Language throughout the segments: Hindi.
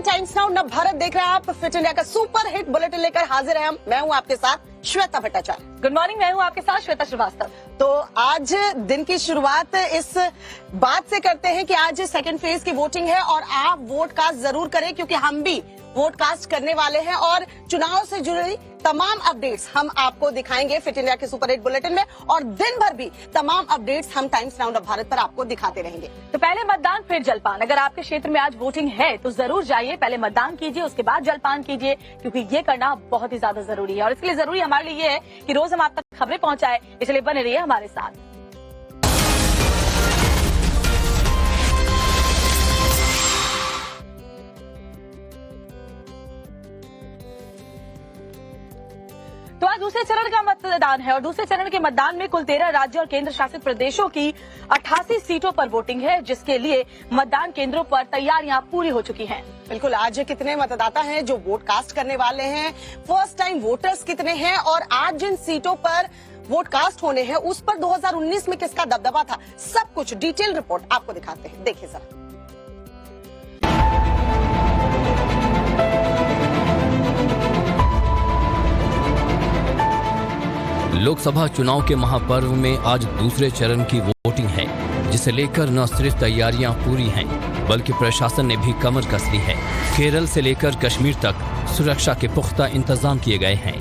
टाइम्स नाउ न भारत देख रहे हैं आप। फिट इंडिया का सुपर हिट बुलेटिन लेकर हाजिर है हम। मैं हूं आपके साथ श्वेता भट्टाचार्य। गुड मॉर्निंग, मैं हूं आपके साथ श्वेता श्रीवास्तव। तो आज दिन की शुरुआत इस बात से करते हैं कि आज सेकंड फेज की वोटिंग है और आप वोट कास्ट जरूर करें, क्योंकि हम भी वोट कास्ट करने वाले हैं और चुनाव से जुड़ी तमाम अपडेट्स हम आपको दिखाएंगे फिट इंडिया के सुपर हिट बुलेटिन में, और दिन भर भी तमाम अपडेट्स हम टाइम्स नाउ भारत पर आपको दिखाते रहेंगे। तो पहले मतदान फिर जलपान। अगर आपके क्षेत्र में आज वोटिंग है तो जरूर जाइए, पहले मतदान कीजिए, उसके बाद जलपान कीजिए, क्योंकि ये करना बहुत ही ज्यादा जरूरी है। और इसके लिए जरूरी हमारे लिए ये है कि रोज हम आप तक खबरें पहुंचाएं, इसलिए बने रहिए हमारे साथ। तो आज दूसरे चरण का मतदान है और दूसरे चरण के मतदान में कुल 13 राज्यों और केंद्र शासित प्रदेशों की 88 सीटों पर वोटिंग है, जिसके लिए मतदान केंद्रों पर तैयारियां पूरी हो चुकी हैं। बिल्कुल, आज कितने मतदाता हैं जो वोट कास्ट करने वाले हैं, फर्स्ट टाइम वोटर्स कितने हैं, और आज जिन सीटों पर वोट कास्ट होने हैं उस पर 2019 में किसका दबदबा था, सब कुछ डिटेल रिपोर्ट आपको दिखाते हैं। देखिए जरा। लोकसभा चुनाव के महापर्व में आज दूसरे चरण की वोटिंग है, जिसे लेकर न सिर्फ तैयारियां पूरी हैं, बल्कि प्रशासन ने भी कमर कस ली है। केरल से लेकर कश्मीर तक सुरक्षा के पुख्ता इंतजाम किए गए हैं।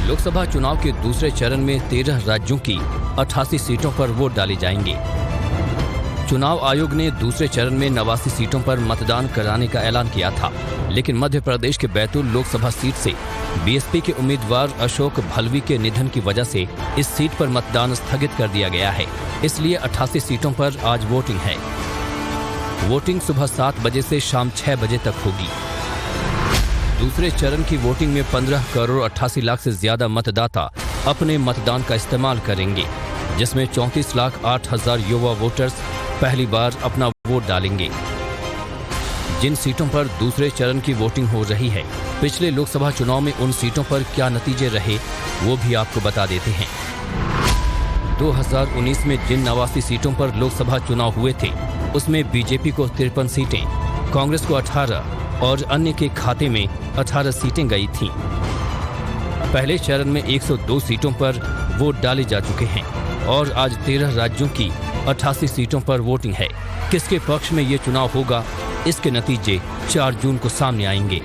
लोकसभा चुनाव के दूसरे चरण में 13 राज्यों की 88 सीटों पर वोट डाले जाएंगे। चुनाव आयोग ने दूसरे चरण में 89 सीटों पर मतदान कराने का ऐलान किया था, लेकिन मध्य प्रदेश के बैतूल लोकसभा सीट से बीएसपी के उम्मीदवार अशोक भल्वी के निधन की वजह से इस सीट पर मतदान स्थगित कर दिया गया है। इसलिए 88 सीटों पर आज वोटिंग है। वोटिंग सुबह 7 बजे से शाम 6 बजे तक होगी। दूसरे चरण की वोटिंग में 15 करोड़ 88 लाख से ज्यादा मतदाता अपने मतदान का इस्तेमाल करेंगे, जिसमें 34 लाख 8 हजार युवा वोटर्स पहली बार अपना वोट डालेंगे। जिन सीटों पर दूसरे चरण की वोटिंग हो रही है, पिछले लोकसभा चुनाव में उन सीटों पर क्या नतीजे रहे वो भी आपको बता देते हैं। 2019 में जिन 89 सीटों पर लोकसभा चुनाव हुए थे, उसमें बीजेपी को 53 सीटें, कांग्रेस को 18 और अन्य के खाते में 18 सीटें गई थीं। पहले चरण में 102 सीटों पर वोट डाले जा चुके हैं और आज 13 राज्यों की 88 सीटों पर वोटिंग है। किसके पक्ष में ये चुनाव होगा, इसके नतीजे 4 जून को सामने आएंगे।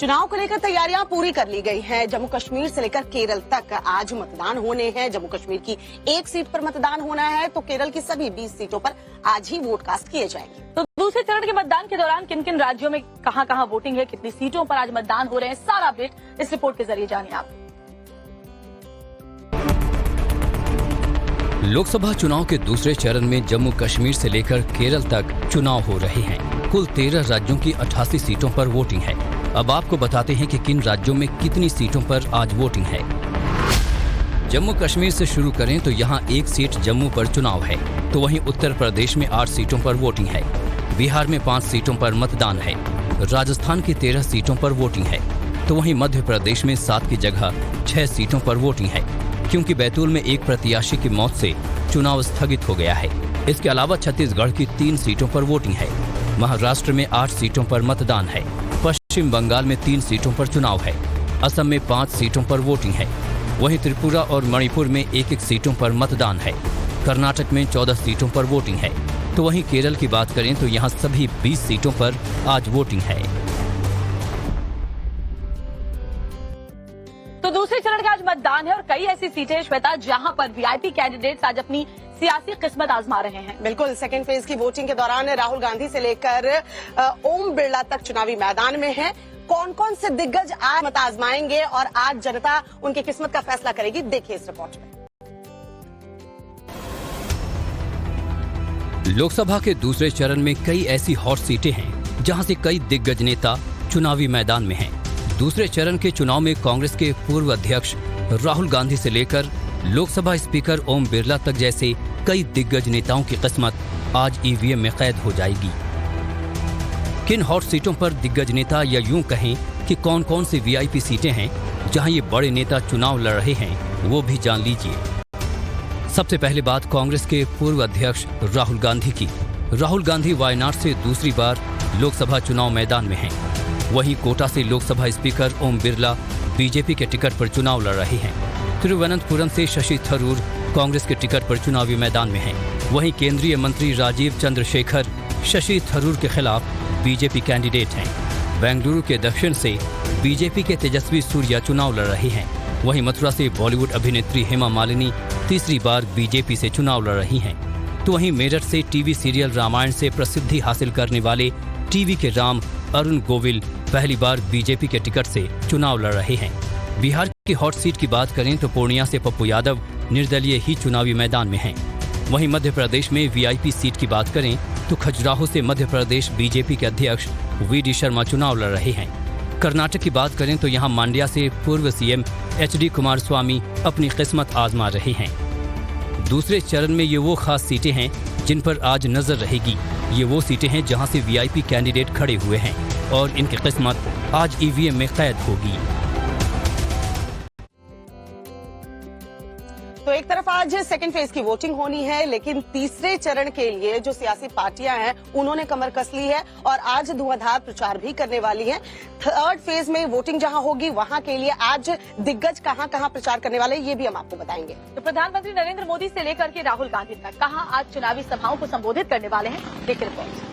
चुनाव को लेकर तैयारियां पूरी कर ली गई हैं। जम्मू कश्मीर से लेकर केरल तक आज मतदान होने हैं। जम्मू कश्मीर की 1 सीट पर मतदान होना है, तो केरल की सभी 20 सीटों पर आज ही वोट कास्ट किए जाएंगे। तो दूसरे चरण के मतदान के दौरान किन किन राज्यों में कहां वोटिंग है, कितनी सीटों पर आज मतदान हो रहे हैं, सारा अपडेट इस रिपोर्ट के जरिए जानिए आप। लोकसभा चुनाव के दूसरे चरण में जम्मू कश्मीर से लेकर केरल तक चुनाव हो रहे हैं। कुल 13 राज्यों की 88 सीटों पर वोटिंग है। अब आपको बताते हैं कि किन राज्यों में कितनी सीटों पर आज वोटिंग है। जम्मू कश्मीर से शुरू करें तो यहाँ 1 सीट जम्मू पर चुनाव है, तो वहीं उत्तर प्रदेश में 8 सीटों पर वोटिंग है। बिहार में 5 सीटों पर मतदान है। राजस्थान की 13 सीटों पर वोटिंग है, तो वहीं मध्य प्रदेश में 7 की जगह 6 सीटों पर वोटिंग है, क्योंकि बैतूल में एक प्रत्याशी की मौत से चुनाव स्थगित हो गया है। इसके अलावा छत्तीसगढ़ की 3 सीटों पर वोटिंग है। महाराष्ट्र में 8 सीटों पर मतदान है। पश्चिम बंगाल में 3 सीटों पर चुनाव है। असम में 5 सीटों पर वोटिंग है। वहीं त्रिपुरा और मणिपुर में 1-1 सीटों पर मतदान है। कर्नाटक में 14 सीटों पर वोटिंग है। तो वहीं केरल की बात करें तो यहाँ सभी 20 सीटों पर आज वोटिंग है। तो दूसरे चरण का आज मतदान है और कई ऐसी सीटें श्वेता जहां पर वीआईपी कैंडिडेट्स आज अपनी सियासी किस्मत आजमा रहे हैं। बिल्कुल, सेकेंड फेज की वोटिंग के दौरान राहुल गांधी से लेकर ओम बिरला तक चुनावी मैदान में है। कौन कौन से दिग्गज आज मत आजमाएंगे और आज जनता उनकी किस्मत का फैसला करेगी, देखिए इस रिपोर्ट में। लोकसभा के दूसरे चरण में कई ऐसी हॉट सीटें हैं जहां से कई दिग्गज नेता चुनावी मैदान में हैं। दूसरे चरण के चुनाव में कांग्रेस के पूर्व अध्यक्ष राहुल गांधी से लेकर लोकसभा स्पीकर ओम बिरला तक जैसे कई दिग्गज नेताओं की किस्मत आज ईवीएम में कैद हो जाएगी। किन हॉट सीटों पर दिग्गज नेता, या यूं कहें कि कौन कौन सी वीआईपी सीटें हैं जहां ये बड़े नेता चुनाव लड़ रहे हैं, वो भी जान लीजिए। सबसे पहले बात कांग्रेस के पूर्व अध्यक्ष राहुल गांधी की। राहुल गांधी वायनाड से दूसरी बार लोकसभा चुनाव मैदान में हैं। वहीं कोटा से लोकसभा स्पीकर ओम बिरला बीजेपी के टिकट पर चुनाव लड़ रहे हैं। तिरुवनंतपुरम से शशि थरूर कांग्रेस के टिकट पर चुनावी मैदान में हैं। वहीं केंद्रीय मंत्री राजीव चंद्रशेखर शशि थरूर के खिलाफ बीजेपी कैंडिडेट हैं। बेंगलुरु के दक्षिण से बीजेपी के तेजस्वी सूर्या चुनाव लड़ रहे हैं। वहीं मथुरा से बॉलीवुड अभिनेत्री हेमा मालिनी तीसरी बार बीजेपी से चुनाव लड़ रही हैं। तो वहीं मेरठ से टीवी सीरियल रामायण से प्रसिद्धि हासिल करने वाले टीवी के राम अरुण गोविल पहली बार बीजेपी के टिकट से चुनाव लड़ रहे हैं। बिहार की हॉट सीट की बात करें तो पूर्णिया से पप्पू यादव निर्दलीय ही चुनावी मैदान में हैं। वहीं मध्य प्रदेश में वीआईपी सीट की बात करें तो खजुराहो से मध्य प्रदेश बीजेपी के अध्यक्ष वी.डी. शर्मा चुनाव लड़ रहे हैं। कर्नाटक की बात करें तो यहां मांड्या से पूर्व सीएम एच.डी. कुमारस्वामी अपनी किस्मत आजमा रहे हैं। दूसरे चरण में ये वो खास सीटें हैं जिन पर आज नजर रहेगी। ये वो सीटें हैं जहां से वीआईपी कैंडिडेट खड़े हुए हैं और इनकी किस्मत आज ईवीएम में कैद होगी। तो एक तरफ आज सेकंड फेज की वोटिंग होनी है, लेकिन तीसरे चरण के लिए जो सियासी पार्टियां हैं उन्होंने कमर कस ली है और आज धुआंधार प्रचार भी करने वाली हैं। थर्ड फेज में वोटिंग जहां होगी वहां के लिए आज दिग्गज कहां प्रचार करने वाले हैं, ये भी हम आपको बताएंगे। तो प्रधानमंत्री नरेंद्र मोदी से लेकर के राहुल गांधी तक कहां आज चुनावी सभाओं को संबोधित करने वाले हैं, देखिए रिपोर्ट।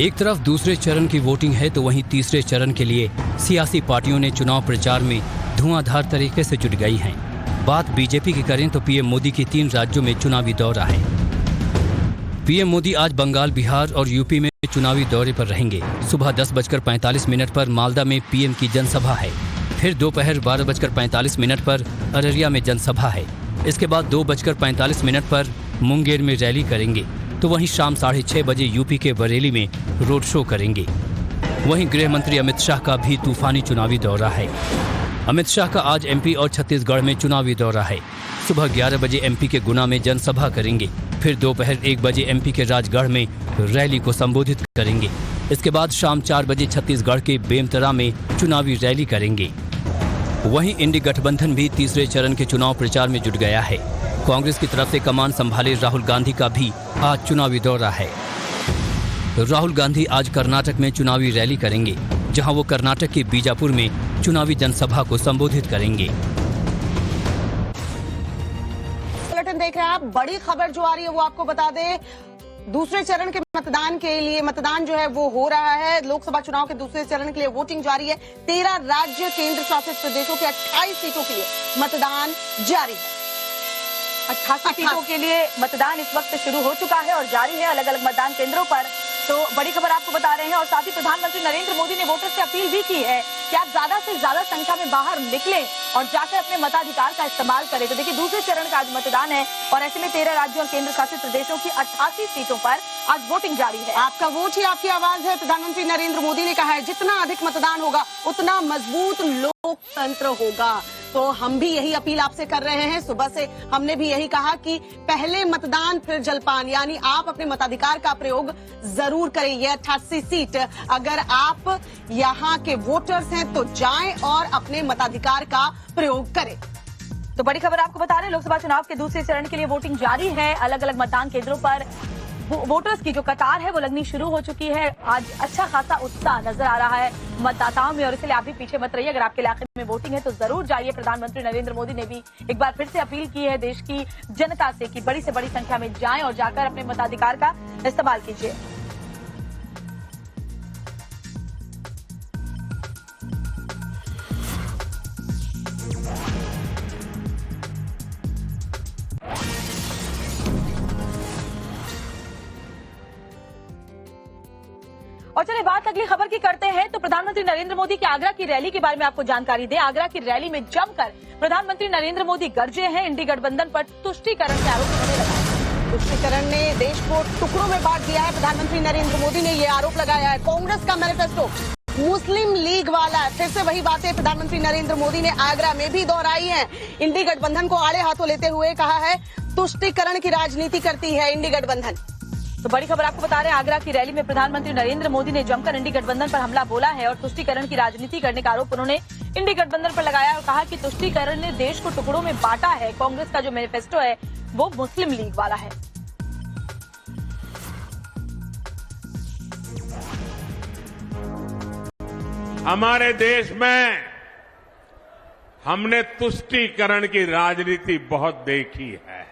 एक तरफ दूसरे चरण की वोटिंग है तो वहीं तीसरे चरण के लिए सियासी पार्टियों ने चुनाव प्रचार में धुआंधार तरीके से जुट गई हैं। बात बीजेपी की करें तो पीएम मोदी की 3 राज्यों में चुनावी दौरा है। पीएम मोदी आज बंगाल, बिहार और यूपी में चुनावी दौरे पर रहेंगे। सुबह 10:45 पर मालदा में पीएम की जनसभा है। फिर दोपहर 12:45 पर अररिया में जनसभा है। इसके बाद 2:45 पर मुंगेर में रैली करेंगे। तो वहीं शाम 6:30 बजे यूपी के बरेली में रोड शो करेंगे। वहीं गृह मंत्री अमित शाह का भी तूफानी चुनावी दौरा है। अमित शाह का आज एमपी और छत्तीसगढ़ में चुनावी दौरा है। सुबह 11 बजे एमपी के गुना में जनसभा करेंगे। फिर दोपहर 1 बजे एमपी के राजगढ़ में रैली को संबोधित करेंगे। इसके बाद शाम 4 बजे छत्तीसगढ़ के बेमतरा में चुनावी रैली करेंगे। वहीं इंडी गठबंधन भी तीसरे चरण के चुनाव प्रचार में जुट गया है। कांग्रेस की तरफ से कमान संभाले राहुल गांधी का भी आज चुनावी दौरा है। राहुल गांधी आज कर्नाटक में चुनावी रैली करेंगे, जहां वो कर्नाटक के बीजापुर में चुनावी जनसभा को संबोधित करेंगे। बुलेटिन देख रहे हैं आप। बड़ी खबर जो आ रही है वो आपको बता दें, दूसरे चरण के मतदान के लिए मतदान जो है वो हो रहा है। लोकसभा चुनाव के दूसरे चरण के लिए वोटिंग जारी है। 13 राज्य केंद्र शासित प्रदेशों के 28 सीटों के लिए मतदान जारी है। 88 सीटों के लिए मतदान इस वक्त शुरू हो चुका है और जारी है अलग अलग मतदान केंद्रों पर। तो बड़ी खबर आपको बता रहे हैं और साथ ही प्रधानमंत्री नरेंद्र मोदी ने वोटर्स से अपील भी की है कि आप ज्यादा से ज्यादा संख्या में बाहर निकलें और जाकर अपने मताधिकार का इस्तेमाल करें। तो देखिए दूसरे चरण का आज मतदान है और ऐसे में 13 राज्यों और केंद्र शासित प्रदेशों की 88 सीटों पर आज वोटिंग जारी है। आपका वोट ही आपकी आवाज है। प्रधानमंत्री नरेंद्र मोदी ने कहा है जितना अधिक मतदान होगा उतना मजबूत लोकतंत्र होगा। तो हम भी यही अपील आपसे कर रहे हैं। सुबह से हमने भी यही कहा कि पहले मतदान फिर जलपान, यानी आप अपने मताधिकार का प्रयोग जरूर करें। ये 88 सीट, अगर आप यहाँ के वोटर्स हैं तो जाएं और अपने मताधिकार का प्रयोग करें। तो बड़ी खबर आपको बता रहे हैं, लोकसभा चुनाव के दूसरे चरण के लिए वोटिंग जारी है। अलग अलग मतदान केंद्रों पर वोटर्स की जो कतार है वो लगनी शुरू हो चुकी है। आज अच्छा खासा उत्साह नजर आ रहा है मतदाताओं में और इसलिए आप भी पीछे मत रहिए। अगर आपके इलाके में वोटिंग है तो जरूर जाइए। प्रधानमंत्री नरेंद्र मोदी ने भी एक बार फिर से अपील की है देश की जनता से कि बड़ी से बड़ी संख्या में जाएं और जाकर अपने मताधिकार का इस्तेमाल कीजिए। और चलिए बात अगली खबर की करते हैं। तो प्रधानमंत्री नरेंद्र मोदी की आगरा की रैली के बारे में आपको जानकारी दें। आगरा की रैली में जमकर प्रधानमंत्री नरेंद्र मोदी गरजे हैं। इंडी गठबंधन पर तुष्टीकरण के आरोप उन्होंने लगाए। तुष्टीकरण ने देश को टुकड़ों में बांट दिया है। प्रधानमंत्री नरेंद्र मोदी ने ये आरोप लगाया है। कांग्रेस का मैनिफेस्टो मुस्लिम लीग वाला है। फिर से वही बातें प्रधानमंत्री नरेंद्र मोदी ने आगरा में भी दोहराई हैं। इंडी गठबंधन को आड़े हाथों लेते हुए कहा है तुष्टीकरण की राजनीति करती है इंडी गठबंधन। तो बड़ी खबर आपको बता रहे हैं, आगरा की रैली में प्रधानमंत्री नरेंद्र मोदी ने जमकर इंडी गठबंधन पर हमला बोला है और तुष्टीकरण की राजनीति करने का आरोप उन्होंने इंडी गठबंधन पर लगाया और कहा कि तुष्टीकरण ने देश को टुकड़ों में बांटा है। कांग्रेस का जो मैनिफेस्टो है वो मुस्लिम लीग वाला है। हमारे देश में हमने तुष्टीकरण की राजनीति बहुत देखी है।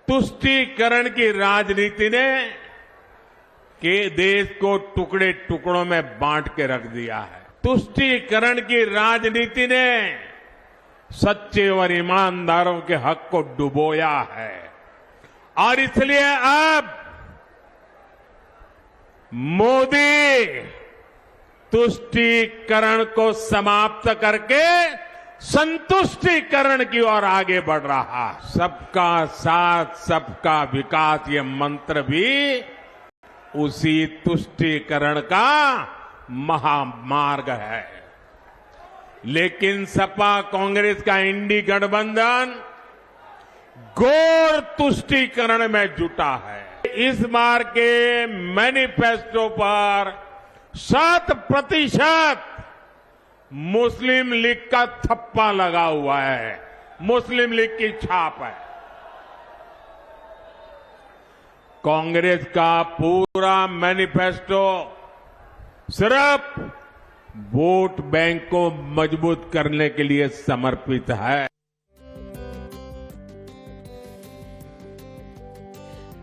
तुष्टीकरण की राजनीति ने के देश को टुकड़े टुकड़ों में बांट के रख दिया है। तुष्टीकरण की राजनीति ने सच्चे और ईमानदारों के हक को डुबोया है और इसलिए अब मोदी तुष्टीकरण को समाप्त करके संतुष्टीकरण की ओर आगे बढ़ रहा। सबका साथ सबका विकास ये मंत्र भी उसी तुष्टीकरण का महामार्ग है। लेकिन सपा कांग्रेस का इंडी गठबंधन घोर तुष्टीकरण में जुटा है। इस बार के मैनिफेस्टो पर 7% मुस्लिम लीग का थप्पा लगा हुआ है, मुस्लिम लीग की छाप है। कांग्रेस का पूरा मैनिफेस्टो सिर्फ वोट बैंक को मजबूत करने के लिए समर्पित है।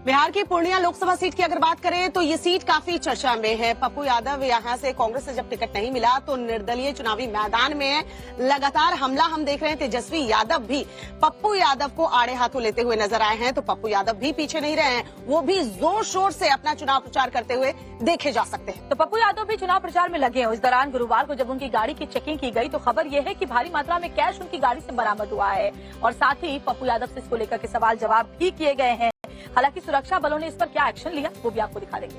बिहार की पूर्णिया लोकसभा सीट की अगर बात करें तो ये सीट काफी चर्चा में है। पप्पू यादव यहां से कांग्रेस से जब टिकट नहीं मिला तो निर्दलीय चुनावी मैदान में है। लगातार हमला हम देख रहे हैं। तेजस्वी यादव भी पप्पू यादव को आड़े हाथों लेते हुए नजर आए हैं, तो पप्पू यादव भी पीछे नहीं रहे हैं। वो भी जोर शोर से अपना चुनाव प्रचार करते हुए देखे जा सकते हैं। तो पप्पू यादव भी चुनाव प्रचार में लगे हैं। इस दौरान गुरुवार को जब उनकी गाड़ी की चेकिंग की गई तो खबर यह है कि भारी मात्रा में कैश उनकी गाड़ी से बरामद हुआ है और साथ ही पप्पू यादव से इसको लेकर के सवाल जवाब भी किए गए हैं। हालांकि सुरक्षा बलों ने इस पर क्या एक्शन लिया वो भी आपको दिखा देंगे।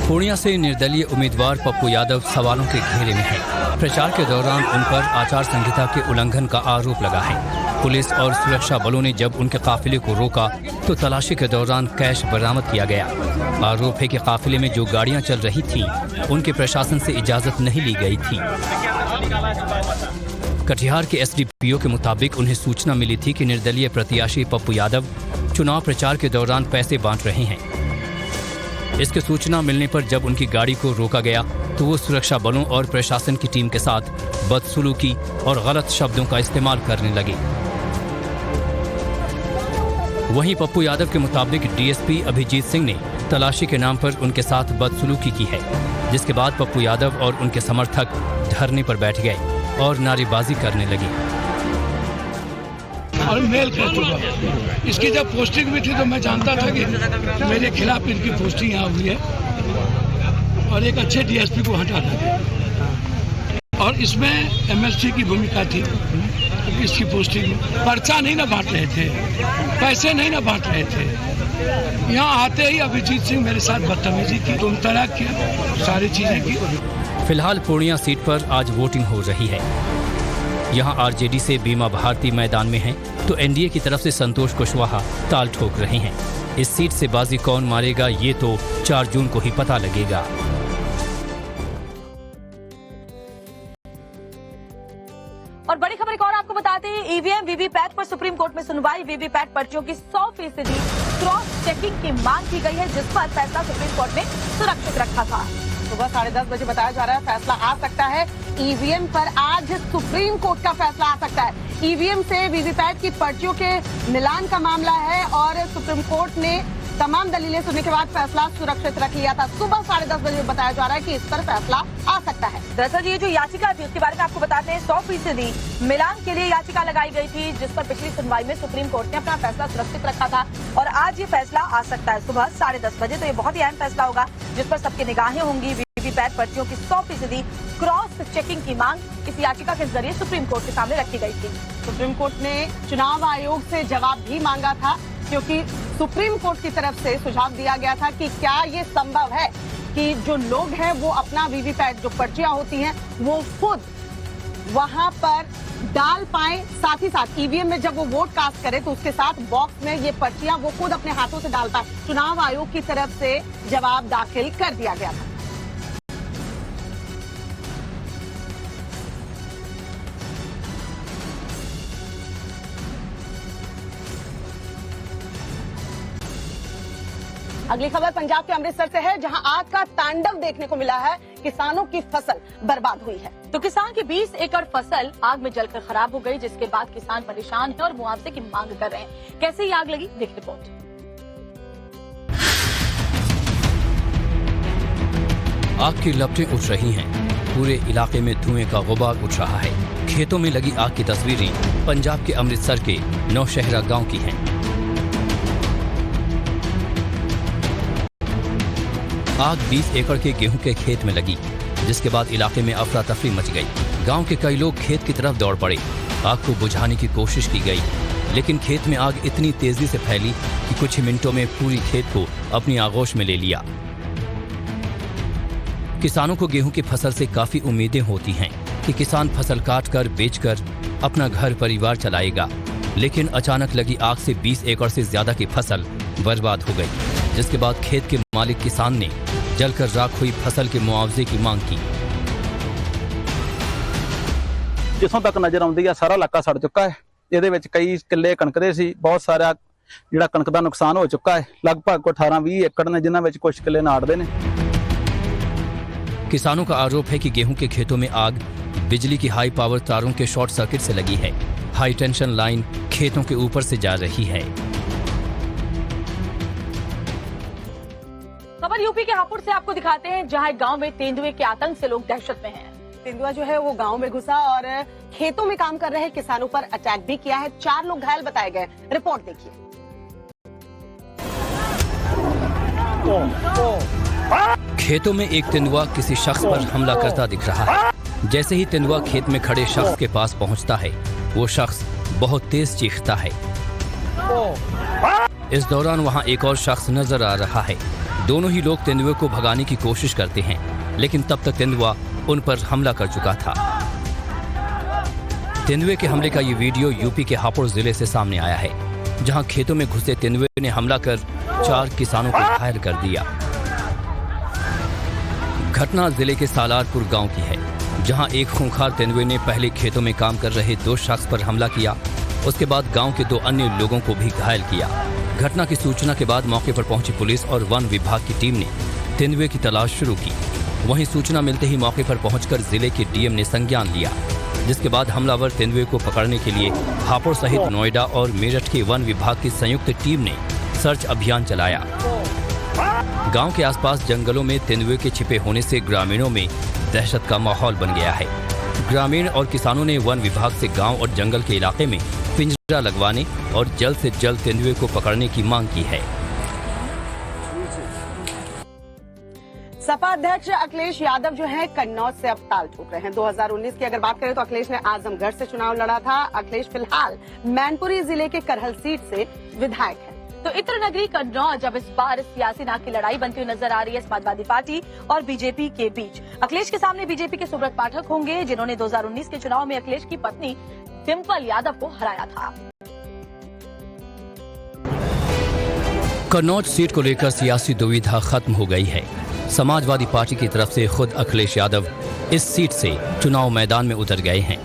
पूर्णिया से निर्दलीय उम्मीदवार पप्पू यादव सवालों के घेरे में हैं। प्रचार के दौरान उन पर आचार संहिता के उल्लंघन का आरोप लगा है। पुलिस और सुरक्षा बलों ने जब उनके काफिले को रोका तो तलाशी के दौरान कैश बरामद किया गया। आरोप है कि काफिले में जो गाड़ियां चल रही थीं, उनके प्रशासन से इजाजत नहीं ली गई थी। कटिहार के एसडीपीओ के मुताबिक उन्हें सूचना मिली थी कि निर्दलीय प्रत्याशी पप्पू यादव चुनाव प्रचार के दौरान पैसे बांट रहे हैं। इसकी सूचना मिलने पर जब उनकी गाड़ी को रोका गया तो वो सुरक्षा बलों और प्रशासन की टीम के साथ बदसलूकी और गलत शब्दों का इस्तेमाल करने लगे। वहीं पप्पू यादव के मुताबिक डीएसपी अभिजीत सिंह ने तलाशी के नाम पर उनके साथ बदसलूकी की है, जिसके बाद पप्पू यादव और उनके समर्थक धरने पर बैठ गए और नारेबाजी करने लगी। और मेल करते इसकी जब पोस्टिंग भी थी तो मैं जानता था कि मेरे खिलाफ इनकी पोस्टिंग यहाँ हुई है और एक अच्छे डीएसपी को हटा था और इसमें एमएलसी की भूमिका थी। इसकी पोस्टिंग में पर्चा नहीं ना बांट रहे थे, पैसे नहीं ना बांट रहे थे। यहाँ आते ही अभिजीत सिंह मेरे साथ बदतमीजी की, तुम तलाक किया, सारी चीजें की। फिलहाल पूर्णिया सीट पर आज वोटिंग हो रही है। यहाँ आरजेडी से बीमा भारती मैदान में है तो एनडीए की तरफ से संतोष कुशवाहा ताल ठोक रहे हैं। इस सीट से बाजी कौन मारेगा ये तो 4 जून को ही पता लगेगा। और बड़ी खबर एक और आपको बताते हैं, ईवीएम वीवीपैट पर सुप्रीम कोर्ट में सुनवाई। वीवीपैट पर्चियों की 100% क्रॉस चेकिंग की मांग की गई है, जिस पर फैसला सुप्रीम कोर्ट ने सुरक्षित रखा था। सुबह 10:30 बजे बताया जा रहा है फैसला आ सकता है। ईवीएम पर आज सुप्रीम कोर्ट का फैसला आ सकता है। ईवीएम से वीवीपैट की पर्चियों के मिलान का मामला है और सुप्रीम कोर्ट ने तमाम दलीलें सुनने के बाद फैसला सुरक्षित रख लिया था। सुबह 10:30 बजे बताया जा रहा है कि इस पर फैसला आ सकता है। दरअसल ये जो याचिका थी उसके बारे में आपको बताते हैं। 100% मिलान के लिए याचिका लगाई गई थी, जिस पर पिछली सुनवाई में सुप्रीम कोर्ट ने अपना फैसला सुरक्षित रखा था और आज ये फैसला आ सकता है सुबह 10:30 बजे। तो ये बहुत ही अहम फैसला होगा जिस पर सबकी निगाहें होंगी। वीवीपैट पर्चियों की 100% क्रॉस चेकिंग की मांग इस याचिका के जरिए सुप्रीम कोर्ट के सामने रखी गई थी। सुप्रीम कोर्ट ने चुनाव आयोग से जवाब भी मांगा था, क्योंकि सुप्रीम कोर्ट की तरफ से सुझाव दिया गया था कि क्या ये संभव है कि जो लोग हैं वो अपना वीवीपैट जो पर्चियां होती हैं वो खुद वहां पर डाल पाए, साथ ही साथ ईवीएम में जब वो वोट कास्ट करे तो उसके साथ बॉक्स में ये पर्चियां वो खुद अपने हाथों से डाल पाए। चुनाव आयोग की तरफ से जवाब दाखिल कर दिया गया था। अगली खबर पंजाब के अमृतसर से है, जहां आग का तांडव देखने को मिला है। किसानों की फसल बर्बाद हुई है। तो किसान की 20 एकड़ फसल आग में जलकर खराब हो गई, जिसके बाद किसान परेशान है और मुआवजे की मांग कर रहे हैं। कैसे ही आग लगी, देख रिपोर्ट। आग की लपटें उठ रही हैं। पूरे इलाके में धुएं का गुबार उठ रहा है। खेतों में लगी आग की तस्वीरें पंजाब के अमृतसर के नौशहरा गांव की हैं। आग 20 एकड़ के गेहूं के खेत में लगी, जिसके बाद इलाके में अफरा तफरी मच गई। गांव के कई लोग खेत की तरफ दौड़ पड़े। आग को बुझाने की कोशिश की गई, लेकिन खेत में आग इतनी तेजी से फैली कि कुछ ही मिनटों में पूरी खेत को अपनी आगोश में ले लिया। किसानों को गेहूं की फसल से काफी उम्मीदें होती हैं कि किसान फसल काट कर बेचकर अपना घर परिवार चलाएगा, लेकिन अचानक लगी आग से 20 एकड़ से ज्यादा की फसल बर्बाद हो गई, जिसके बाद खेत के मालिक किसान ने जलकर राख हुई फसल के मुआवजे की मांग की। जिसों तक नजर आउंदी है सारा इलाका सड़ चुका है। ਇਹਦੇ ਵਿੱਚ ਕਈ ਕਿੱਲੇ ਕਣਕ ਦੇ ਸੀ, ਬਹੁਤ ਸਾਰਾ ਜਿਹੜਾ ਕਣਕ ਦਾ ਨੁਕਸਾਨ ਹੋ ਚੁੱਕਾ ਹੈ। ਲਗਭਗ ਕੋਈ 18-20 ਏਕੜ ਨੇ, ਜਿਨ੍ਹਾਂ ਵਿੱਚ ਕੁਝ ਕਿੱਲੇ ਨਾੜਦੇ ਨੇ। किसानों का आरोप है कि गेहूं के खेतों में आग बिजली की हाई पावर तारों के शॉर्ट सर्किट से लगी है। हाई टेंशन लाइन खेतों के ऊपर से जा रही है। खबर यूपी के हापुड़ से आपको दिखाते हैं, जहां एक गांव में तेंदुए के आतंक से लोग दहशत में हैं। तेंदुआ जो है वो गांव में घुसा और खेतों में काम कर रहे किसानों पर अटैक भी किया है। 4 लोग घायल बताए गए। रिपोर्ट देखिए। खेतों में एक तेंदुआ किसी शख्स पर हमला करता दिख रहा है। जैसे ही तेंदुआ खेत में खड़े शख्स के पास पहुंचता है, वो शख्स बहुत तेज चीखता है। इस दौरान वहां एक और शख्स नजर आ रहा है। दोनों ही लोग तेंदुए को भगाने की कोशिश करते हैं, लेकिन तब तक तेंदुआ उन पर हमला कर चुका था। तेंदुए के हमले का ये वीडियो यूपी के हापुड़ जिले से सामने आया है, जहां खेतों में घुसे तेंदुए ने हमला कर 4 किसानों को घायल कर दिया। घटना जिले के सालारपुर गांव की है, जहां एक खूंखार तेंदुए ने पहले खेतों में काम कर रहे 2 शख्स पर हमला किया। उसके बाद गांव के 2 अन्य लोगों को भी घायल किया। घटना की सूचना के बाद मौके पर पहुंची पुलिस और वन विभाग की टीम ने तेंदुए की तलाश शुरू की। वहीं सूचना मिलते ही मौके पर पहुंचकर जिले के डीएम ने संज्ञान लिया, जिसके बाद हमलावर तेंदुए को पकड़ने के लिए हापुड़ सहित नोएडा और मेरठ के वन विभाग की संयुक्त टीम ने सर्च अभियान चलाया। गांव के आसपास जंगलों में तेंदुए के छिपे होने से ग्रामीणों में दहशत का माहौल बन गया है। ग्रामीण और किसानों ने वन विभाग से गांव और जंगल के इलाके में पिंजरा लगवाने और जल्द से जल्द तेंदुए को पकड़ने की मांग की है। सपा अध्यक्ष अखिलेश यादव जो है कन्नौज से अब ताल ठोक रहे हैं। 2019 की अगर बात करें तो अखिलेश ने आजमगढ़ से चुनाव लड़ा था। अखिलेश फिलहाल मैनपुरी जिले के करहल सीट से विधायक है। तो इत्र नगरी कन्नौज अब इस बार सियासी नाक की लड़ाई बनती हुई नजर आ रही है समाजवादी पार्टी और बीजेपी के बीच। अखिलेश के सामने बीजेपी के सुब्रत पाठक होंगे, जिन्होंने 2019 के चुनाव में अखिलेश की पत्नी डिंपल यादव को हराया था। कन्नौज सीट को लेकर सियासी दुविधा खत्म हो गई है। समाजवादी पार्टी की तरफ से खुद अखिलेश यादव इस सीट से चुनाव मैदान में उतर गए हैं।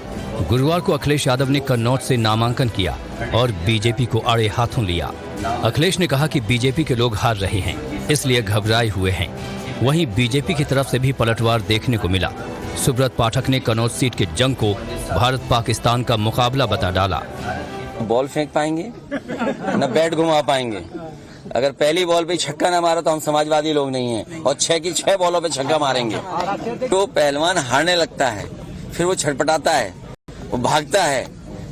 गुरुवार को अखिलेश यादव ने कन्नौज से नामांकन किया और बीजेपी को आड़े हाथों लिया। अखिलेश ने कहा कि बीजेपी के लोग हार रहे हैं, इसलिए घबराए हुए हैं। वहीं बीजेपी की तरफ से भी पलटवार देखने को मिला। सुब्रत पाठक ने कन्नौज सीट के जंग को भारत पाकिस्तान का मुकाबला बता डाला। बॉल फेंक पाएंगे न बैट घुमा पाएंगे। अगर पहली बॉल पे छक्का न मारा तो हम समाजवादी लोग नहीं हैं, और 6 की 6 बॉलों पे छक्का मारेंगे। तो पहलवान हारने लगता है, फिर वो छटपटाता है, वो भागता है,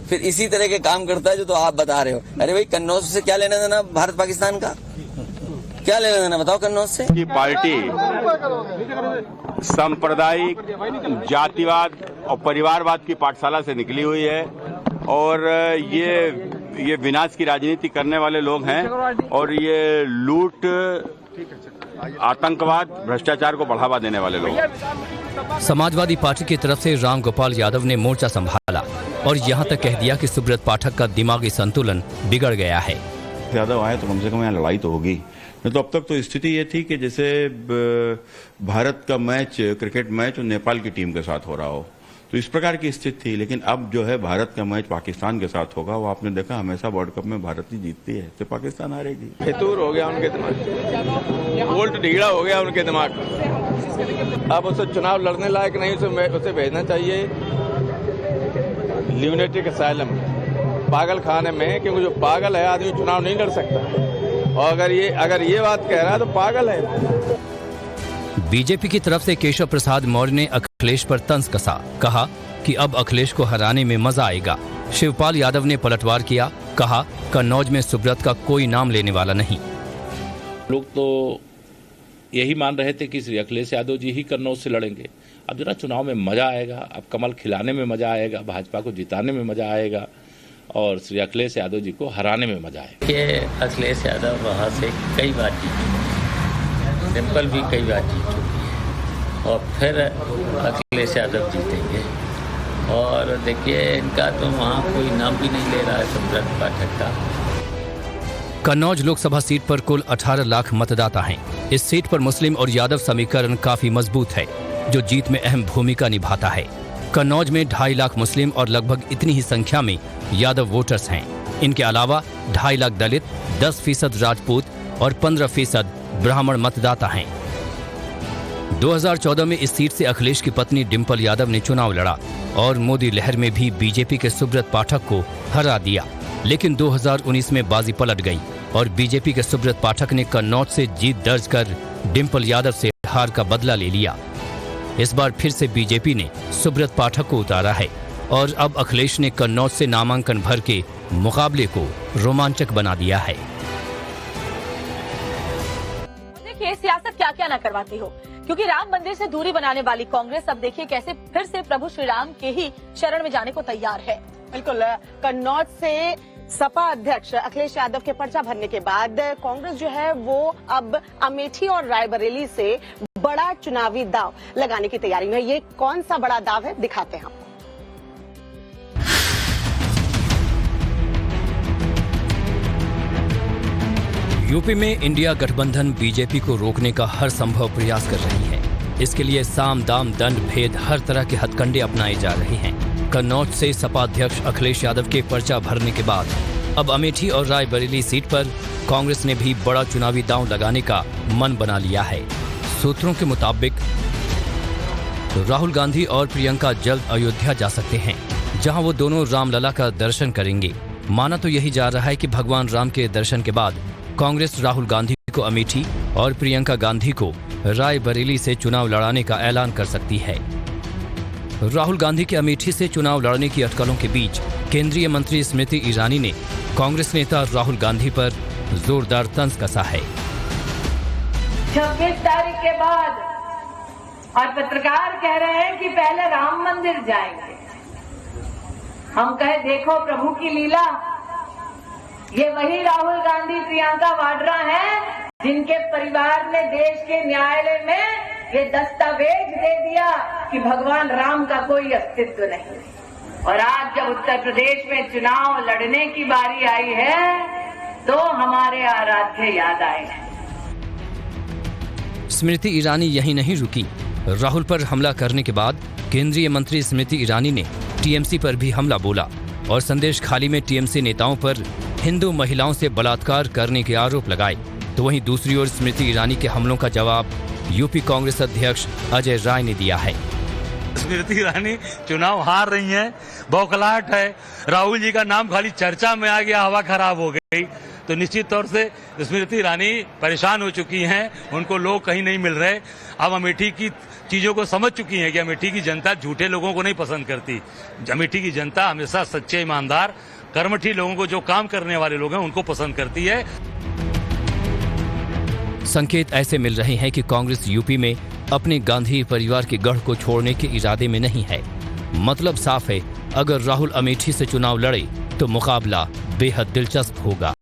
फिर इसी तरह के काम करता है जो तो आप बता रहे हो। अरे भाई कन्नौज से क्या लेना देना भारत पाकिस्तान का? क्या लेना देना बताओ कन्नौज से? की पार्टी सांप्रदायिक जातिवाद और परिवारवाद की पाठशाला से निकली हुई है, और ये विनाश की राजनीति करने वाले लोग हैं, और ये लूट, आतंकवाद, भ्रष्टाचार को बढ़ावा देने वाले लोग। समाजवादी पार्टी की तरफ से राम गोपाल यादव ने मोर्चा संभाला और यहां तक कह दिया कि सुब्रत पाठक का दिमागी संतुलन बिगड़ गया है। यादव आए तो कम से कम यहाँ लड़ाई तो होगी। नहीं तो अब तक तो स्थिति ये थी कि जैसे भारत का मैच, क्रिकेट मैच नेपाल की टीम के साथ हो रहा हो, तो इस प्रकार की स्थिति थी। लेकिन अब जो है भारत का मैच पाकिस्तान के साथ होगा, वो आपने देखा हमेशा वर्ल्ड कप में भारत ही जीतती है, तो पाकिस्तान हारेगी। फितूर हो गया उनके दिमाग, वोल्ट ढीला हो गया उनके दिमाग। अब उसे चुनाव लड़ने लायक नहीं, उसे भेजना चाहिए ल्यूनेटिक असाइलम, पागल खाने में, क्योंकि जो पागल है आदमी चुनाव नहीं लड़ सकता। और अगर ये बात कह रहा है तो पागल है। बीजेपी की तरफ से केशव प्रसाद मौर्य ने अखिलेश पर तंज कसा, कहा कि अब अखिलेश को हराने में मजा आएगा। शिवपाल यादव ने पलटवार किया, कहा कन्नौज में सुब्रत का कोई नाम लेने वाला नहीं। लोग तो यही मान रहे थे कि श्री अखिलेश यादव जी ही कन्नौज से लड़ेंगे। अब जरा चुनाव में मजा आएगा, अब कमल खिलाने में मजा आएगा, भाजपा को जिताने में मजा आएगा और श्री अखिलेश यादव जी को हराने में मजा आएगा। ये अखिलेश यादव वहाँ से कई बार जीते, डिम्पल भी कई बार जीत चुकी है और फिर अखिलेश यादव जीतेंगे। और देखिए इनका तो वहाँ कोई नाम भी नहीं ले रहा है सुब्रत पाठक का। कन्नौज लोकसभा सीट पर कुल 18 लाख मतदाता हैं। इस सीट पर मुस्लिम और यादव समीकरण काफी मजबूत है, जो जीत में अहम भूमिका निभाता है। कन्नौज में 2.5 लाख मुस्लिम और लगभग इतनी ही संख्या में यादव वोटर्स हैं। इनके अलावा 2.5 लाख दलित, 10% राजपूत और 15% ब्राह्मण मतदाता हैं। 2014 में इस सीट से अखिलेश की पत्नी डिम्पल यादव ने चुनाव लड़ा और मोदी लहर में भी बीजेपी के सुब्रत पाठक को हरा दिया। लेकिन 2019 में बाजी पलट गई और बीजेपी के सुब्रत पाठक ने कन्नौज से जीत दर्ज कर डिम्पल यादव से हार का बदला ले लिया। इस बार फिर से बीजेपी ने सुब्रत पाठक को उतारा है और अब अखिलेश ने कन्नौज से नामांकन भर के मुकाबले को रोमांचक बना दिया है। देखिए सियासत क्या क्या न करवाती हो, क्योंकि राम मंदिर से दूरी बनाने वाली कांग्रेस अब देखिए कैसे फिर से प्रभु श्री राम के ही शरण में जाने को तैयार है। बिल्कुल, कन्नौज से सपा अध्यक्ष अखिलेश यादव के पर्चा भरने के बाद कांग्रेस जो है वो अब अमेठी और रायबरेली से बड़ा चुनावी दाव लगाने की तैयारी में। ये कौन सा बड़ा दाव है, दिखाते हैं आपको। यूपी में इंडिया गठबंधन बीजेपी को रोकने का हर संभव प्रयास कर रही है। इसके लिए साम दाम दंड भेद हर तरह के हथकंडे अपनाए जा रहे हैं। कन्नौज से सपा अध्यक्ष अखिलेश यादव के पर्चा भरने के बाद अब अमेठी और रायबरेली सीट पर कांग्रेस ने भी बड़ा चुनावी दांव लगाने का मन बना लिया है। सूत्रों के मुताबिक राहुल गांधी और प्रियंका जल्द अयोध्या जा सकते हैं, जहां वो दोनों रामलला का दर्शन करेंगे। माना तो यही जा रहा है कि भगवान राम के दर्शन के बाद कांग्रेस राहुल गांधी को अमेठी और प्रियंका गांधी को रायबरेली से चुनाव लड़ाने का ऐलान कर सकती है। राहुल गांधी के अमेठी से चुनाव लड़ने की अटकलों के बीच केंद्रीय मंत्री स्मृति ईरानी ने कांग्रेस नेता राहुल गांधी पर जोरदार तंज कसा है। 26 तारीख के बाद और पत्रकार कह रहे हैं कि पहले राम मंदिर जाएंगे। हम कहे देखो प्रभु की लीला, ये वही राहुल गांधी प्रियंका वाड्रा हैं जिनके परिवार ने देश के न्यायालय में ये दस्तावेज दे दिया कि भगवान राम का कोई अस्तित्व नहीं। और आज जब उत्तर प्रदेश में चुनाव लड़ने की बारी आई है तो हमारे आराध्य याद आए हैं। स्मृति ईरानी यही नहीं रुकी। राहुल पर हमला करने के बाद केंद्रीय मंत्री स्मृति ईरानी ने टीएमसी पर भी हमला बोला और संदेश खाली में टीएमसी नेताओं पर हिंदू महिलाओं से बलात्कार करने के आरोप लगाए। तो वहीं दूसरी ओर स्मृति ईरानी के हमलों का जवाब यूपी कांग्रेस अध्यक्ष अजय राय ने दिया है। स्मृति ईरानी चुनाव हार रही हैं, बौखलाहट है, राहुल जी का नाम खाली चर्चा में आ गया, हवा खराब हो गई, तो निश्चित तौर से स्मृति ईरानी परेशान हो चुकी हैं, उनको लोग कहीं नहीं मिल रहे। अब अमेठी की चीजों को समझ चुकी हैं कि अमेठी की जनता झूठे लोगों को नहीं पसंद करती। अमेठी की जनता हमेशा सच्चे, ईमानदार, कर्मठी लोगों को, जो काम करने वाले लोग हैं, उनको पसंद करती है। संकेत ऐसे मिल रहे हैं कि कांग्रेस यूपी में अपने गांधी परिवार के गढ़ को छोड़ने के इरादे में नहीं है। मतलब साफ है, अगर राहुल अमेठी से चुनाव लड़े तो मुकाबला बेहद दिलचस्प होगा।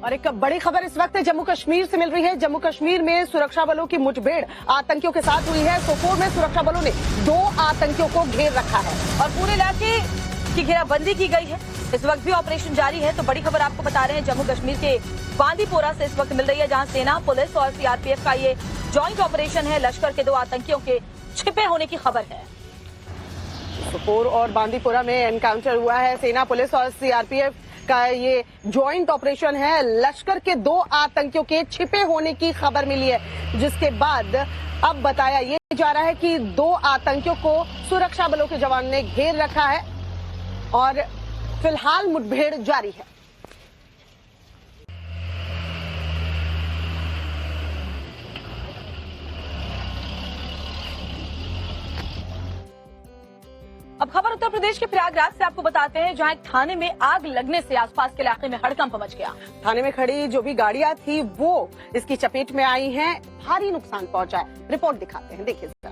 और एक बड़ी खबर इस वक्त जम्मू कश्मीर से मिल रही है। जम्मू कश्मीर में सुरक्षा बलों की मुठभेड़ आतंकियों के साथ हुई है। सोपोर में सुरक्षा बलों ने 2 आतंकियों को घेर रखा है और पूरे इलाके की घेराबंदी की गई है। इस वक्त भी ऑपरेशन जारी है। तो बड़ी खबर आपको बता रहे हैं जम्मू कश्मीर के बांदीपोरा से इस वक्त मिल रही है, जहां सेना, पुलिस और सीआरपीएफ का ये जॉइंट ऑपरेशन है। लश्कर के 2 आतंकियों के छिपे होने की खबर है। सोपोर और बांदीपोरा में एनकाउंटर हुआ है। सेना, पुलिस और सीआरपीएफ का ये जॉइंट ऑपरेशन है। लश्कर के 2 आतंकियों के छिपे होने की खबर मिली है, जिसके बाद अब बताया ये जा रहा है कि 2 आतंकियों को सुरक्षा बलों के जवान ने घेर रखा है और फिलहाल मुठभेड़ जारी है। अब खबर उत्तर प्रदेश के प्रयागराज से आपको बताते हैं, जहां एक थाने में आग लगने से आसपास के इलाके में हड़कंप मच गया। थाने में खड़ी जो भी गाड़ियां थी वो इसकी चपेट में आई हैं, भारी नुकसान पहुंचा है। रिपोर्ट दिखाते हैं, देखिए जरा।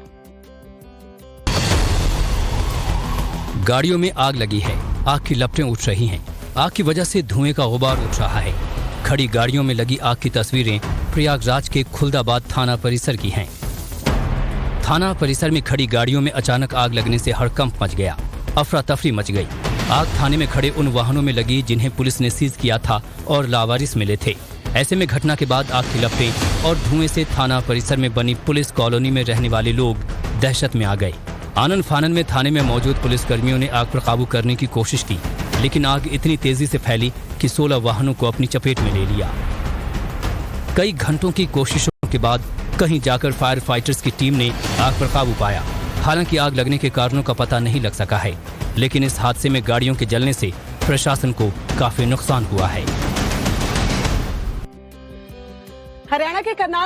गाड़ियों में आग लगी है, आग की लपटें उठ रही हैं। आग की वजह से धुएं का गुबार उठ रहा है। खड़ी गाड़ियों में लगी आग की तस्वीरें प्रयागराज के खुलदाबाद थाना परिसर की हैं। थाना परिसर में खड़ी गाड़ियों में अचानक आग लगने से हड़कंप मच गया, अफरा तफरी मच गई। आग थाने में खड़े उन वाहनों में लगी जिन्हें पुलिस ने सीज किया था और लावारिस मिले थे। ऐसे में घटना के बाद आग की लपटें और धुएं से थाना परिसर में बनी पुलिस कॉलोनी में रहने वाले लोग दहशत में आ गए। आनन फानन में थाने में मौजूद पुलिसकर्मियों ने आग पर काबू करने की कोशिश की, लेकिन आग इतनी तेजी से फैली कि 16 वाहनों को अपनी चपेट में ले लिया। कई घंटों की कोशिशों के बाद कहीं जाकर फायर फाइटर्स की टीम ने आग पर काबू पाया। हालांकि आग लगने के कारणों का पता नहीं लग सका है, लेकिन इस हादसे में गाड़ियों के जलने से प्रशासन को काफी नुकसान हुआ है। हरियाणा के करनाल